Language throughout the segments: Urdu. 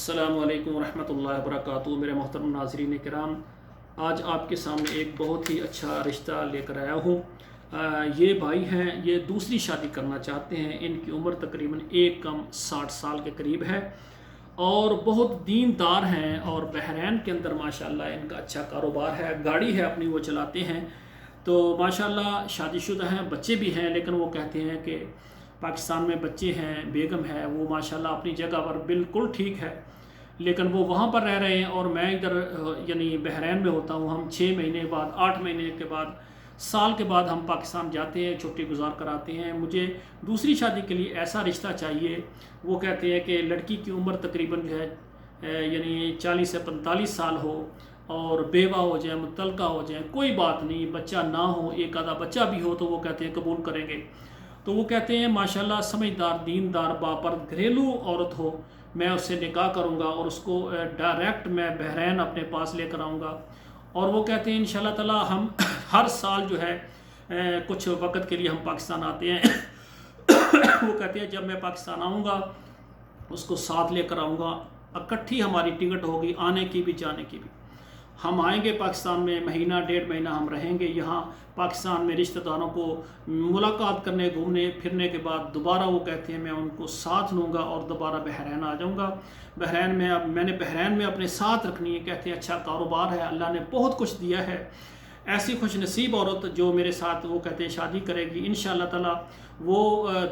السلام علیکم ورحمۃ اللہ وبرکاتہ۔ میرے محترم ناظرین کرام، آج آپ کے سامنے ایک بہت ہی اچھا رشتہ لے کر آیا ہوں۔ یہ بھائی ہیں، یہ دوسری شادی کرنا چاہتے ہیں۔ ان کی عمر تقریباً 60 سال کے قریب ہے اور بہت دیندار ہیں، اور بحرین کے اندر ماشاءاللہ ان کا اچھا کاروبار ہے، گاڑی ہے اپنی وہ چلاتے ہیں۔ تو ماشاءاللہ شادی شدہ ہیں، بچے بھی ہیں، لیکن وہ کہتے ہیں کہ پاکستان میں بچے ہیں، بیگم ہے، وہ ماشاءاللہ اپنی جگہ پر بالکل ٹھیک ہے، لیکن وہ وہاں پر رہ رہے ہیں اور میں ادھر یعنی بحرین میں ہوتا ہوں۔ ہم 6 مہینے بعد، 8 مہینے کے بعد، سال کے بعد ہم پاکستان جاتے ہیں، چھٹی گزار کر آتے ہیں۔ مجھے دوسری شادی کے لیے ایسا رشتہ چاہیے۔ وہ کہتے ہیں کہ لڑکی کی عمر تقریباً جو ہے یعنی 40 سے 45 سال ہو، اور بیوہ ہو جائے، مطلقہ ہو جائے، کوئی بات نہیں، بچہ نہ ہو، ایک آدھا بچہ بھی ہو تو وہ کہتے ہیں قبول کریں گے۔ تو وہ کہتے ہیں ماشاءاللہ سمجھدار، دیندار، باپرد گھریلو عورت ہو، میں اس سے نکاح کروں گا اور اس کو ڈائریکٹ میں بحرین اپنے پاس لے کر آؤں گا۔ اور وہ کہتے ہیں انشاءاللہ تعالی ہم ہر سال جو ہے کچھ وقت کے لیے ہم پاکستان آتے ہیں۔ وہ کہتے ہیں جب میں پاکستان آؤں گا اس کو ساتھ لے کر آؤں گا، اکٹھی ہماری ٹکٹ ہوگی، آنے کی بھی جانے کی بھی۔ ہم آئیں گے پاکستان میں، مہینہ 1.5 مہینہ ہم رہیں گے یہاں پاکستان میں، رشتہ داروں کو ملاقات کرنے، گھومنے پھرنے کے بعد دوبارہ وہ کہتے ہیں میں ان کو ساتھ لوں گا اور دوبارہ بحرین آ جاؤں گا۔ بحرین میں میں نے بحرین میں اپنے ساتھ رکھنی ہے۔ کہتے ہیں اچھا کاروبار ہے، اللہ نے بہت کچھ دیا ہے، ایسی خوش نصیب عورت جو میرے ساتھ وہ کہتے ہیں شادی کرے گی انشاءاللہ تعالی، وہ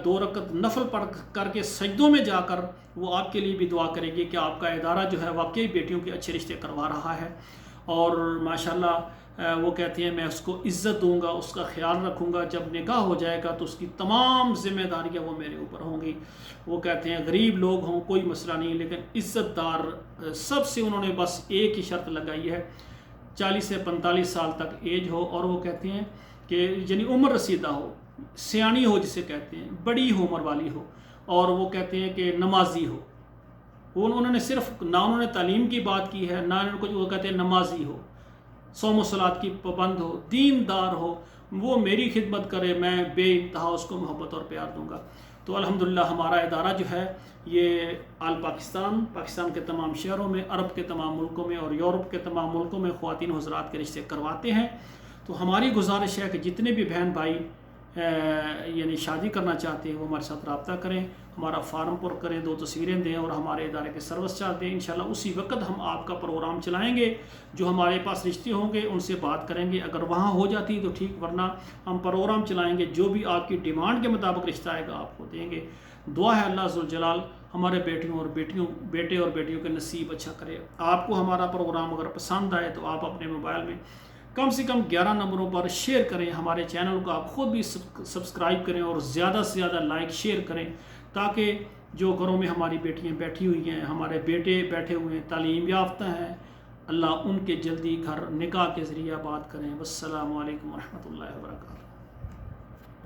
2 رکعت نفل پڑھ کر کے سجدوں میں جا کر وہ آپ کے لیے بھی دعا کرے گی کہ آپ کا ادارہ جو ہے واقعی بیٹیوں کے اچھے رشتے کروا رہا ہے۔ اور ماشاءاللہ وہ کہتے ہیں میں اس کو عزت دوں گا، اس کا خیال رکھوں گا، جب نکاح ہو جائے گا تو اس کی تمام ذمہ داریاں وہ میرے اوپر ہوں گی۔ وہ کہتے ہیں غریب لوگ ہوں کوئی مسئلہ نہیں، لیکن عزت دار سب سے انہوں نے بس ایک ہی شرط لگائی ہے، 40 سے 45 سال تک ایج ہو، اور وہ کہتے ہیں کہ یعنی عمر رسیدہ ہو، سیانی ہو جسے کہتے ہیں، بڑی عمر والی ہو، اور وہ کہتے ہیں کہ نمازی ہو۔ انہوں نے صرف نہ انہوں نے تعلیم کی بات کی ہے، نہ انہوں نے وہ کہتے ہیں نمازی ہو، صوم و صلات کی پابند ہو، دیندار ہو، وہ میری خدمت کرے، میں بے انتہا اس کو محبت اور پیار دوں گا۔ تو الحمدللہ ہمارا ادارہ جو ہے یہ آل پاکستان کے تمام شہروں میں، عرب کے تمام ملکوں میں اور یورپ کے تمام ملکوں میں خواتین و حضرات کے رشتے کرواتے ہیں۔ تو ہماری گزارش ہے کہ جتنے بھی بہن بھائی یعنی شادی کرنا چاہتے ہیں وہ ہمارے ساتھ رابطہ کریں، ہمارا فارم پر کریں، 2 تصویریں دیں اور ہمارے ادارے کے سروس چارج دیں۔ انشاءاللہ اسی وقت ہم آپ کا پروگرام چلائیں گے، جو ہمارے پاس رشتے ہوں گے ان سے بات کریں گے، اگر وہاں ہو جاتی تو ٹھیک، ورنہ ہم پروگرام چلائیں گے، جو بھی آپ کی ڈیمانڈ کے مطابق رشتہ آئے گا آپ کو دیں گے۔ دعا ہے اللہ ذوالجلال ہمارے بیٹے اور بیٹیوں کے نصیب اچھا کرے۔ آپ کو ہمارا پروگرام اگر پسند آئے تو آپ اپنے موبائل میں کم سے کم 11 نمبروں پر شیئر کریں، ہمارے چینل کو آپ خود بھی سبسکرائب کریں اور زیادہ سے زیادہ لائک شیئر کریں، تاکہ جو گھروں میں ہماری بیٹیاں بیٹھی ہوئی ہیں، ہمارے بیٹے بیٹھے ہوئے ہیں، تعلیم یافتہ ہیں، اللہ ان کے جلدی گھر نکاح کے ذریعہ آباد کریں۔ والسلام علیکم ورحمۃ اللہ وبرکاتہ۔